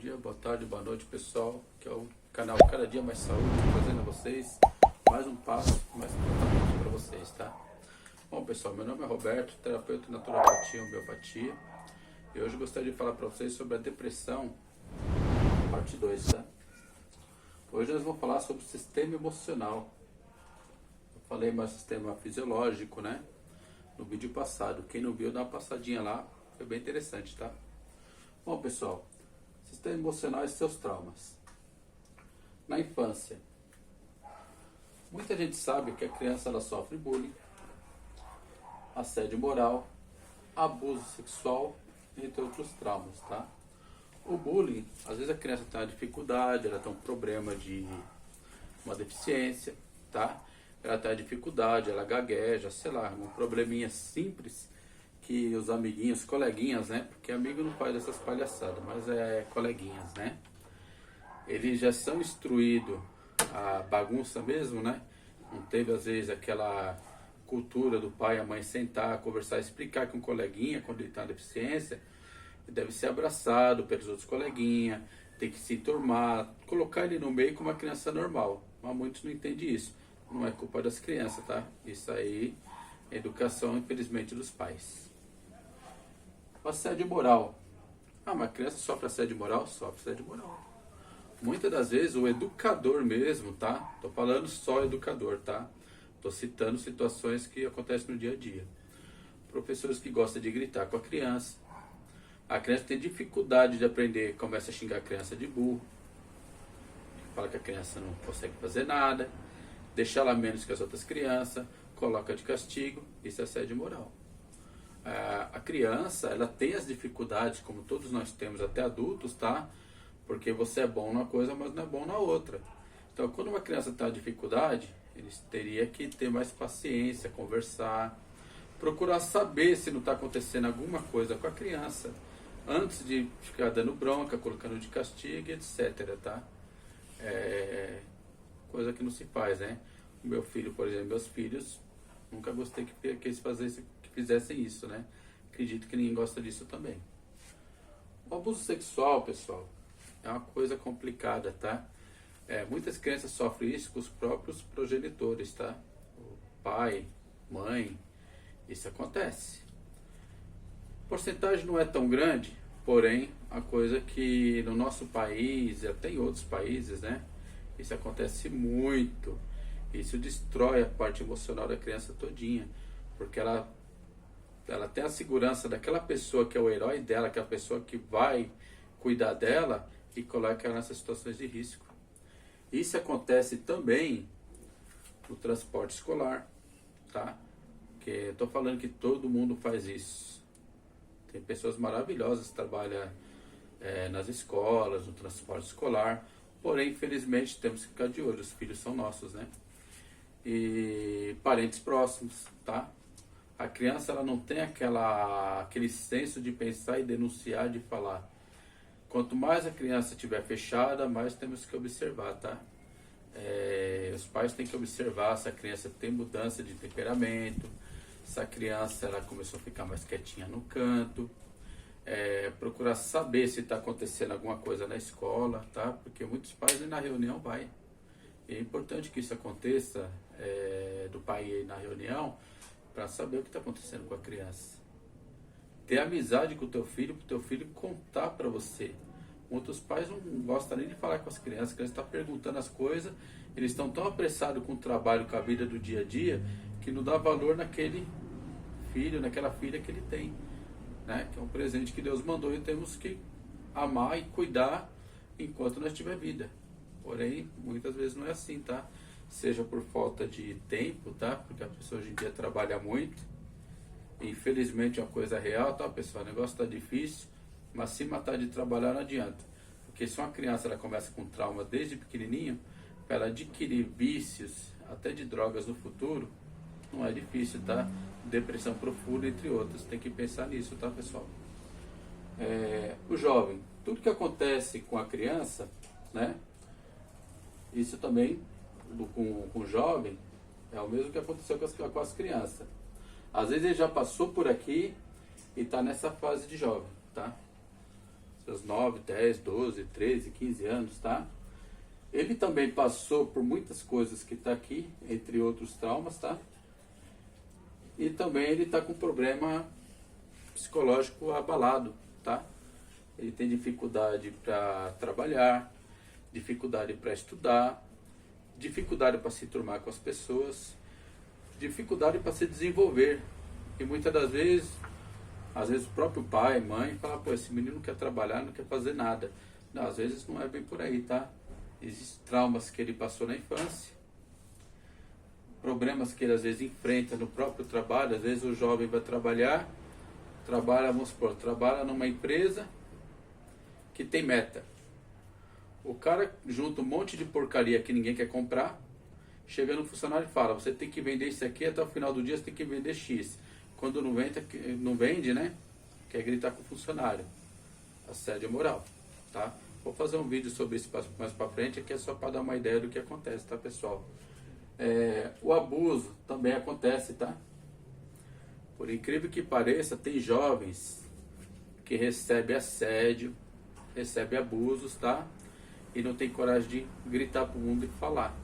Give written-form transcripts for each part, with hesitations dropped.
dia, boa tarde, boa noite, pessoal. Que é o canal Cada Dia Mais Saúde, trazendo a vocês mais um passo, mais um tratamento para vocês, tá? Bom, pessoal, meu nome é Roberto, terapeuta em naturopatia e homeopatia. E hoje eu gostaria de falar para vocês sobre a depressão, parte 2, tá? Hoje nós vamos falar sobre o sistema emocional. Eu falei mais sistema fisiológico, né? No vídeo passado. Quem não viu, dá uma passadinha lá. Foi bem interessante, tá? Bom, pessoal, sistema emocional e seus traumas. Na infância, muita gente sabe que a criança ela sofre bullying, assédio moral, abuso sexual, entre outros traumas, tá? O bullying, às vezes a criança tem uma dificuldade, ela tem um problema de uma deficiência, tá? Ela tem uma dificuldade, ela gagueja, sei lá, um probleminha simples que os amiguinhos, coleguinhas, né? Porque amigo não faz essas palhaçadas, mas é coleguinhas, né? Eles já são instruídos a bagunça mesmo, né? Não teve às vezes aquela cultura do pai e a mãe sentar, conversar, explicar que um coleguinha, quando ele está na deficiência, deve ser abraçado pelos outros coleguinhas, tem que se turmar, colocar ele no meio como uma criança normal. Mas muitos não entendem isso. Não é culpa das crianças, tá? Isso aí é educação, infelizmente, dos pais. O assédio moral. Ah, uma criança sofre assédio moral? Sofre assédio moral. Muitas das vezes o educador mesmo, tá? Tô falando só educador, tá? Tô citando situações que acontecem no dia a dia. Professores que gostam de gritar com a criança. A criança tem dificuldade de aprender, começa a xingar a criança de burro. Fala que a criança não consegue fazer nada. Deixa ela menos que as outras crianças. Coloca de castigo. Isso é assédio moral. A criança, ela tem as dificuldades, como todos nós temos, até adultos, tá? Porque você é bom numa coisa, mas não é bom na outra. Então, quando uma criança está em dificuldade, eles teriam que ter mais paciência, conversar, procurar saber se não está acontecendo alguma coisa com a criança, antes de ficar dando bronca, colocando de castigo, etc, tá? Coisa que não se faz, né? O meu filho, por exemplo, meus filhos, nunca gostei que eles fizessem isso, né? Acredito que ninguém gosta disso também. O abuso sexual, pessoal, é uma coisa complicada, tá? Muitas crianças sofrem isso com os próprios progenitores, tá? O pai, mãe, isso acontece. A porcentagem não é tão grande, porém, a coisa que no nosso país, e até em outros países, né? Isso acontece muito. Isso destrói a parte emocional da criança todinha, porque ela tem a segurança daquela pessoa que é o herói dela, que é a pessoa que vai cuidar dela e coloca ela nessas situações de risco. Isso acontece também no transporte escolar, tá? Que eu tô falando que todo mundo faz isso. Tem pessoas maravilhosas que trabalham nas escolas, no transporte escolar, porém, infelizmente, temos que ficar de olho, os filhos são nossos, né? E parentes próximos, tá? A criança ela não tem aquele senso de pensar e denunciar, de falar. Quanto mais a criança estiver fechada, mais temos que observar, tá? Os pais têm que observar se a criança tem mudança de temperamento, se a criança ela começou a ficar mais quietinha no canto, procurar saber se está acontecendo alguma coisa na escola, tá? Porque muitos pais nem na reunião vai. E é importante que isso aconteça, do pai ir na reunião, para saber o que está acontecendo com a criança. Ter amizade com o teu filho, para o teu filho contar para você. Muitos pais não gostam nem de falar com as crianças estão perguntando as coisas, eles estão tão apressados com o trabalho, com a vida do dia a dia, que não dá valor naquele filho, naquela filha que ele tem, né? Que é um presente que Deus mandou e temos que amar e cuidar enquanto nós tiver vida. Porém, muitas vezes não é assim, tá? Seja por falta de tempo, tá? Porque a pessoa hoje em dia trabalha muito. Infelizmente é uma coisa real, tá, pessoal? O negócio tá difícil, mas se matar de trabalhar não adianta. Porque se uma criança ela começa com trauma desde pequenininho, para ela adquirir vícios, até de drogas no futuro, não é difícil, tá? Depressão profunda, entre outros. Tem que pensar nisso, tá, pessoal? O jovem, tudo que acontece com a criança, né? Isso também, com o jovem, é o mesmo que aconteceu com as crianças. Às vezes ele já passou por aqui e está nessa fase de jovem, tá? seus 9, 10, 12, 13, 15 anos, tá? Ele também passou por muitas coisas que tá aqui, entre outros traumas, tá? E também ele tá com problema psicológico abalado, tá? Ele tem dificuldade para trabalhar, dificuldade para estudar, dificuldade para se turmar com as pessoas, dificuldade para se desenvolver. E muitas das vezes, às vezes o próprio pai, mãe, fala, pô, esse menino não quer trabalhar, não quer fazer nada. Não, às vezes não é bem por aí, tá? Existem traumas que ele passou na infância, problemas que ele às vezes enfrenta no próprio trabalho. Às vezes o jovem vai trabalhar, vamos supor, trabalha numa empresa que tem meta. O cara junta um monte de porcaria que ninguém quer comprar, chega no funcionário e fala, você tem que vender isso aqui até o final do dia, você tem que vender X. Quando não vende, né? Quer gritar com o funcionário. Assédio moral, tá? Vou fazer um vídeo sobre isso mais pra frente, que é só para dar uma ideia do que acontece, tá, pessoal? O abuso também acontece, tá? Por incrível que pareça, tem jovens que recebem assédio, recebem abusos, tá? E não tem coragem de gritar pro mundo e falar.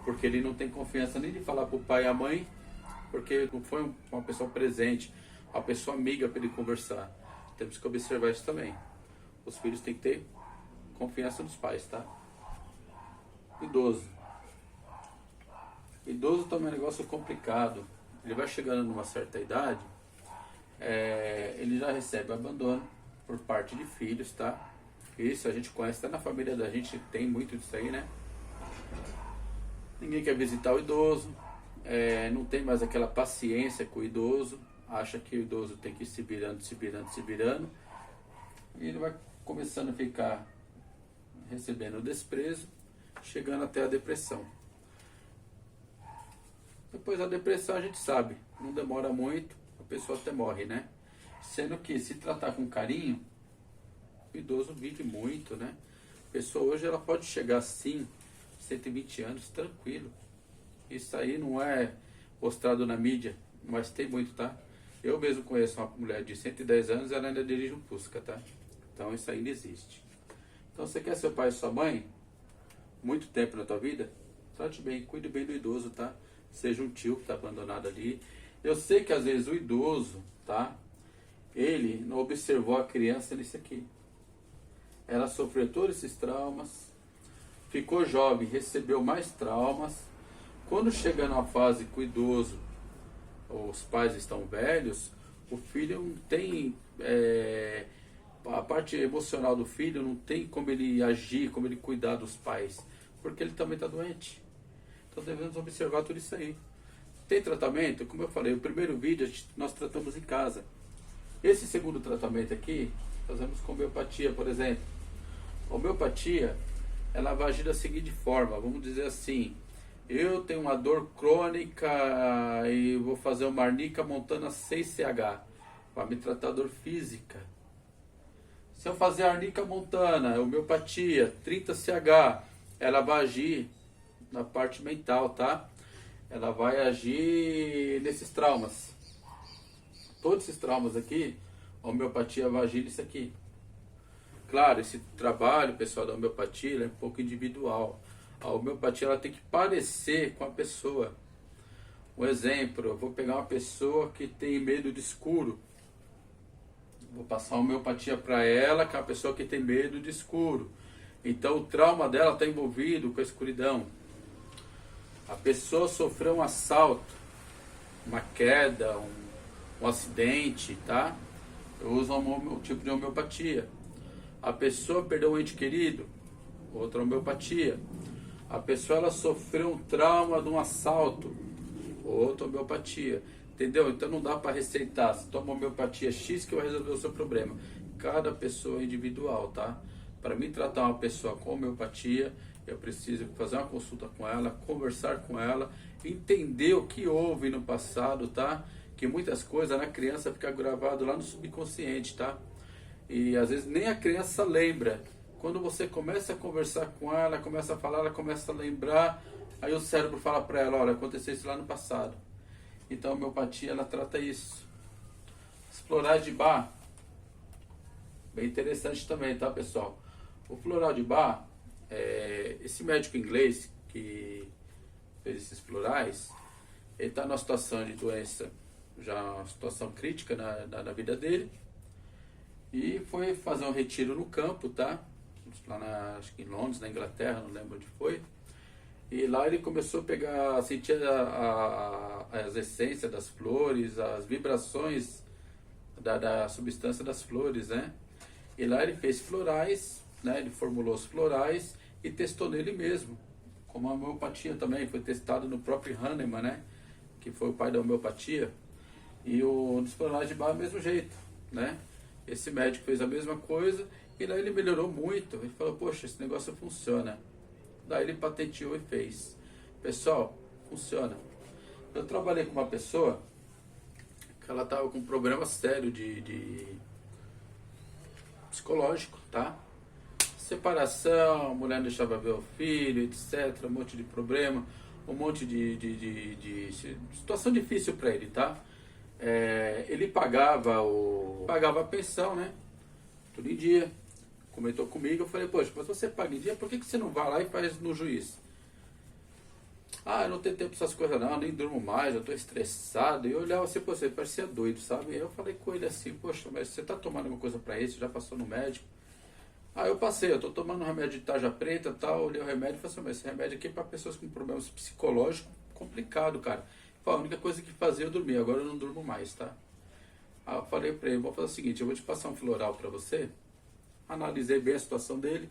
Porque ele não tem confiança nem de falar pro pai e a mãe, porque não foi uma pessoa presente, uma pessoa amiga para ele conversar. Temos que observar isso também. Os filhos têm que ter confiança nos pais, tá? Idoso. Idoso também é um negócio complicado. Ele vai chegando numa certa idade, ele já recebe abandono por parte de filhos, tá? Isso a gente conhece, até na família da gente tem muito disso aí, né? Ninguém quer visitar o idoso, não tem mais aquela paciência com o idoso, acha que o idoso tem que ir se virando, e ele vai começando a ficar recebendo desprezo, chegando até a depressão. Depois da depressão a gente sabe, não demora muito, a pessoa até morre, né? Sendo que se tratar com carinho, o idoso vive muito, né? A pessoa hoje ela pode chegar assim, 120 anos, tranquilo. Isso aí não é mostrado na mídia, mas tem muito, tá? Eu mesmo conheço uma mulher de 110 anos, ela ainda dirige um Fusca, tá? Então isso ainda existe. Então você quer seu pai e sua mãe, muito tempo na tua vida? Trate bem, cuide bem do idoso, tá? Seja um tio que está abandonado ali. Eu sei que às vezes o idoso, tá? Ele não observou a criança nisso aqui. Ela sofreu todos esses traumas, ficou jovem, recebeu mais traumas. Quando chega numa fase que o idoso, os pais estão velhos, o filho não tem, a parte emocional do filho não tem como ele agir, como ele cuidar dos pais, porque ele também está doente. Então devemos observar tudo isso aí. Tem tratamento? Como eu falei, o primeiro vídeo nós tratamos em casa. Esse segundo tratamento aqui, fazemos com homeopatia, por exemplo. A homeopatia, ela vai agir da seguinte forma, vamos dizer assim, eu tenho uma dor crônica e vou fazer uma arnica montana 6CH, vai me tratar dor física. Se eu fazer a arnica montana, homeopatia, 30CH, ela vai agir na parte mental, tá? Ela vai agir nesses traumas. Todos esses traumas aqui, a homeopatia vai agir nisso aqui. Claro, esse trabalho, pessoal, da homeopatia é um pouco individual. A homeopatia ela tem que parecer com a pessoa. Um exemplo, eu vou pegar uma pessoa que tem medo de escuro. Vou passar a homeopatia para ela, que é uma pessoa que tem medo de escuro. Então o trauma dela está envolvido com a escuridão. A pessoa sofreu um assalto, uma queda, um acidente, tá? Eu uso um tipo de homeopatia. A pessoa perdeu um ente querido, outra homeopatia. A pessoa ela sofreu um trauma de um assalto, outra homeopatia. Entendeu? Então não dá para receitar. Se toma homeopatia X que vai resolver o seu problema. Cada pessoa é individual, tá? Para mim tratar uma pessoa com homeopatia, eu preciso fazer uma consulta com ela, conversar com ela, entender o que houve no passado, tá? Que muitas coisas na criança ficam gravadas lá no subconsciente, tá? E às vezes nem a criança lembra. Quando você começa a conversar com ela, começa a falar, ela começa a lembrar, aí o cérebro fala para ela, olha, aconteceu isso lá no passado. Então a homeopatia ela trata isso. Os florais de Bach, Bem interessante também, tá, pessoal? O floral de Bach, esse médico inglês que fez esses florais, ele está numa situação de doença, já uma situação crítica na vida dele, e foi fazer um retiro no campo, tá? Lá acho que em Londres, na Inglaterra, não lembro onde foi. E lá ele começou a pegar, a sentir as essências das flores, as vibrações da substância das flores, né? E lá ele fez florais, né? Ele formulou os florais e testou nele mesmo. Como a homeopatia também, foi testado no próprio Hahnemann, né? Que foi o pai da homeopatia. E nos florais de Bach é do mesmo jeito, né? Esse médico fez a mesma coisa e lá ele melhorou muito. Ele falou, poxa, esse negócio funciona. Daí ele patenteou e fez. Pessoal, funciona. Eu trabalhei com uma pessoa que ela estava com um problema sério de psicológico, tá? Separação, a mulher não deixava ver o filho, etc. Um monte de problema, um monte de situação difícil para ele, tá? Ele pagava a pensão, né? Tudo em dia. Comentou comigo, eu falei, poxa, mas você paga em dia, por que você não vai lá e faz no juiz? Ah, eu não tenho tempo para essas coisas não, nem durmo mais, eu estou estressado. E eu olhava assim, pô, você parecia doido, sabe? E eu falei com ele assim, poxa, mas você está tomando alguma coisa para isso? Já passou no médico? Ah, eu passei, eu estou tomando um remédio de tarja preta e tal, olhei o remédio e falei assim, mas esse remédio aqui é para pessoas com problemas psicológicos complicado, cara. Falei, a única coisa que fazia eu dormir, agora eu não durmo mais, tá? Aí eu falei para ele, vou fazer o seguinte, eu vou te passar um floral para você. Analisei bem a situação dele,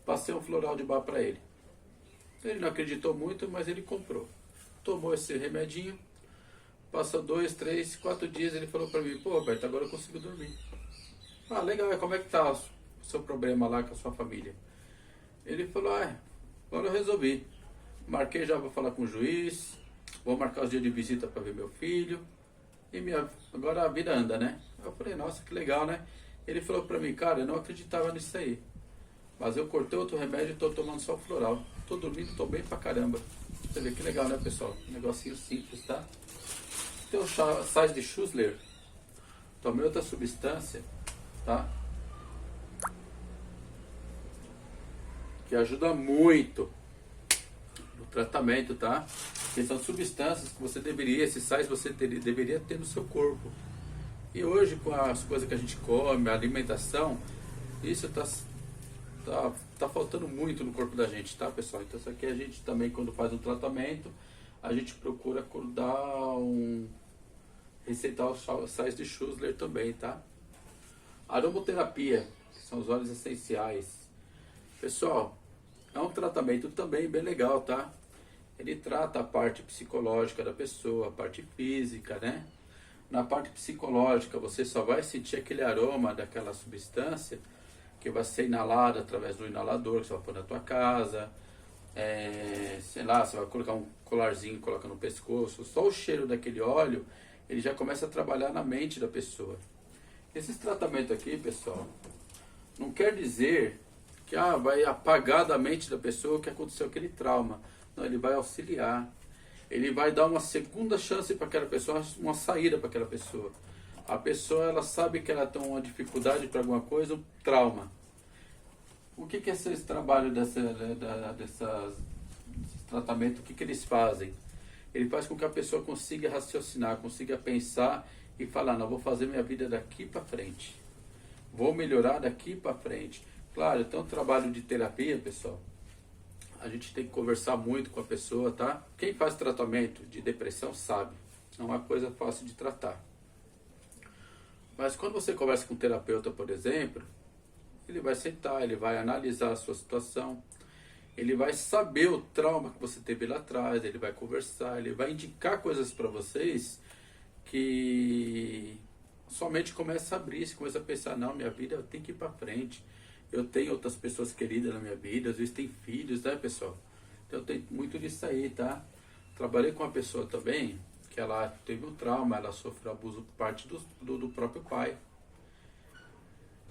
passei um floral de Bach para ele. Ele não acreditou muito, mas ele comprou. Tomou esse remedinho, passou 2, 3, 4 dias, ele falou para mim, pô, Roberto, agora eu consigo dormir. Ah, legal, como é que tá o seu problema lá com a sua família? Ele falou, agora eu resolvi. Marquei já, vou falar com o juiz, vou marcar os dias de visita para ver meu filho, e agora a vida anda, né? Eu falei, nossa, que legal, né? Ele falou pra mim, cara, eu não acreditava nisso aí. Mas eu cortei outro remédio e tô tomando só o floral. Tô dormindo, tô bem pra caramba. Você vê que legal, né, pessoal? Um negocinho simples, tá? Tem o sais de Schussler. Tomei outra substância, tá? Que ajuda muito no tratamento, tá? Que são substâncias que você deveria, esses sais você deveria ter no seu corpo. E hoje, com as coisas que a gente come, a alimentação, isso tá faltando muito no corpo da gente, tá, pessoal? Então, isso aqui a gente também, quando faz um tratamento, a gente procura receitar os sais de Schussler também, tá? Aromoterapia, que são os óleos essenciais. Pessoal, é um tratamento também bem legal, tá? Ele trata a parte psicológica da pessoa, a parte física, né? Na parte psicológica, você só vai sentir aquele aroma daquela substância que vai ser inalada através do inalador que você vai pôr na tua casa. Sei lá, você vai colocar um colarzinho, coloca no pescoço. Só o cheiro daquele óleo, ele já começa a trabalhar na mente da pessoa. Esses tratamentos aqui, pessoal, não quer dizer que vai apagar da mente da pessoa o que aconteceu aquele trauma. Não, ele vai auxiliar. Ele vai dar uma segunda chance para aquela pessoa, uma saída para aquela pessoa. A pessoa, ela sabe que ela tem uma dificuldade para alguma coisa, um trauma. O que é esse trabalho desses tratamentos? O que eles fazem? Ele faz com que a pessoa consiga raciocinar, consiga pensar e falar, não, vou fazer minha vida daqui para frente. Vou melhorar daqui para frente. Claro, então o trabalho de terapia, pessoal, a gente tem que conversar muito com a pessoa, tá? Quem faz tratamento de depressão sabe, não é coisa fácil de tratar. Mas quando você conversa com um terapeuta, por exemplo, ele vai sentar, ele vai analisar a sua situação, ele vai saber o trauma que você teve lá atrás, ele vai conversar, ele vai indicar coisas para vocês que somente começa a abrir, você começa a pensar, não, minha vida tem que ir para frente. Eu tenho outras pessoas queridas na minha vida, às vezes tem filhos, né, pessoal? Então tem muito disso aí, tá? Trabalhei com uma pessoa também, que ela teve um trauma, ela sofreu abuso por parte do próprio pai.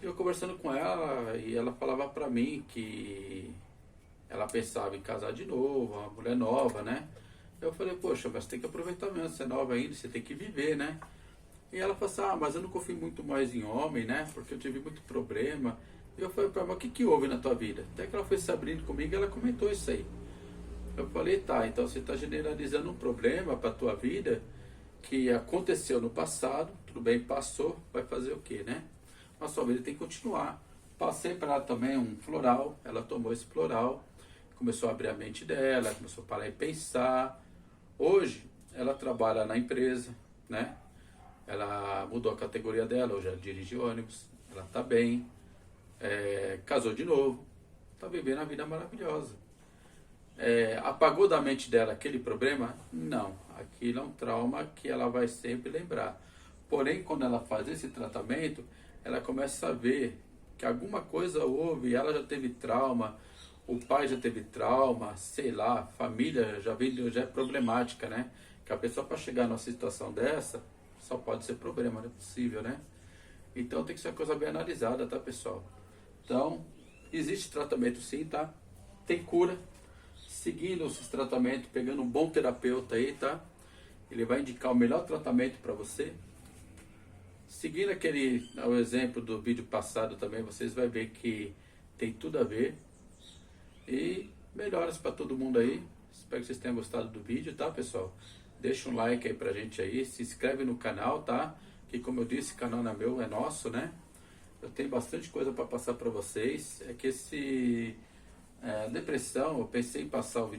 E eu conversando com ela, e ela falava pra mim que ela pensava em casar de novo, uma mulher nova, né? Eu falei, poxa, mas tem que aproveitar mesmo, você é nova ainda, você tem que viver, né? E ela falou assim, ah, mas eu não confio muito mais em homem, né? Porque eu tive muito problema. E eu falei para ela, mas o que houve na tua vida? Até que ela foi se abrindo comigo e ela comentou isso aí. Eu falei, tá, então você está generalizando um problema para a tua vida que aconteceu no passado, tudo bem, passou, vai fazer o quê, né? A sua vida tem que continuar. Passei para ela também um floral, ela tomou esse floral, começou a abrir a mente dela, começou a parar e pensar. Hoje, ela trabalha na empresa, né? Ela mudou a categoria dela, hoje ela dirige ônibus, ela está bem, casou de novo, está vivendo a vida maravilhosa. Apagou da mente dela aquele problema? Não, aquilo é um trauma que ela vai sempre lembrar. Porém, quando ela faz esse tratamento, ela começa a ver que alguma coisa houve, ela já teve trauma, o pai já teve trauma, sei lá, a família já é problemática, né? Que a pessoa para chegar numa situação dessa, só pode ser problema, não é possível, né? Então tem que ser uma coisa bem analisada, tá, pessoal? Então, existe tratamento sim, tá? Tem cura. Seguindo esse tratamento, pegando um bom terapeuta aí, tá? Ele vai indicar o melhor tratamento para você. Seguindo o exemplo do vídeo passado também, vocês vão ver que tem tudo a ver. E melhoras para todo mundo aí. Espero que vocês tenham gostado do vídeo, tá, pessoal? Deixa um like aí pra gente aí, se inscreve no canal, tá? Que como eu disse, o canal não é meu, é nosso, né? Eu tenho bastante coisa para passar para vocês. É que depressão, eu pensei em passar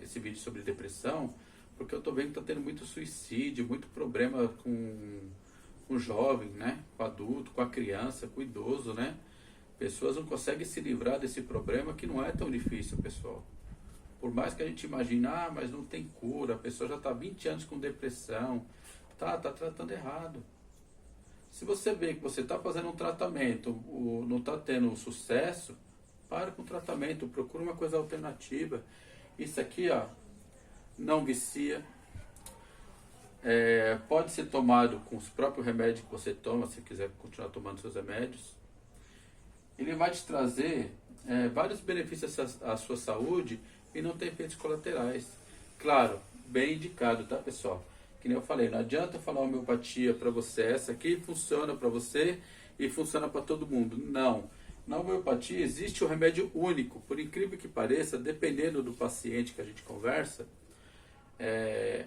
esse vídeo sobre depressão, porque eu tô vendo que tá tendo muito suicídio, muito problema com o jovem, né? Com o adulto, com a criança, com o idoso, né? Pessoas não conseguem se livrar desse problema que não é tão difícil, pessoal. Por mais que a gente imagine, ah, mas não tem cura, a pessoa já está 20 anos com depressão, tá tratando errado. Se você vê que você está fazendo um tratamento, não está tendo sucesso, para com o tratamento, procura uma coisa alternativa. Isso aqui, ó, não vicia. Pode ser tomado com os próprios remédios que você toma, se quiser continuar tomando seus remédios. Ele vai te trazer vários benefícios à sua saúde e não tem efeitos colaterais. Claro, bem indicado, tá, pessoal? Que nem eu falei, não adianta falar homeopatia para você, essa aqui funciona para você e funciona para todo mundo. Não. Na homeopatia existe um remédio único, por incrível que pareça, dependendo do paciente que a gente conversa.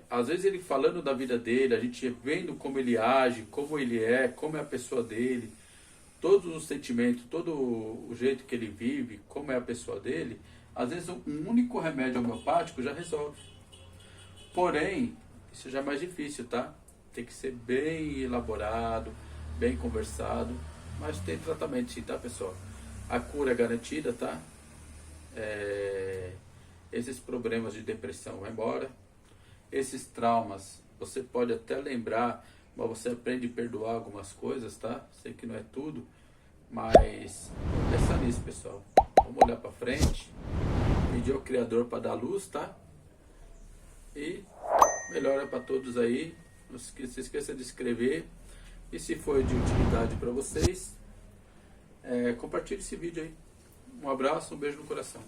Às vezes ele falando da vida dele, a gente vendo como ele age, como ele é, como é a pessoa dele, todos os sentimentos, todo o jeito que ele vive, como é a pessoa dele, às vezes um único remédio homeopático já resolve. Porém, isso já é mais difícil, tá? Tem que ser bem elaborado, bem conversado, mas tem tratamento sim, tá, pessoal? A cura é garantida, tá? Esses problemas de depressão vão embora. Esses traumas, você pode até lembrar, mas você aprende a perdoar algumas coisas, tá? Sei que não é tudo, mas pensa nisso, pessoal. Vamos olhar para frente, pedir ao Criador para dar luz, tá? E melhora para todos aí. Não se esqueça de inscrever. E se for de utilidade para vocês, compartilhe esse vídeo aí. Um abraço, um beijo no coração.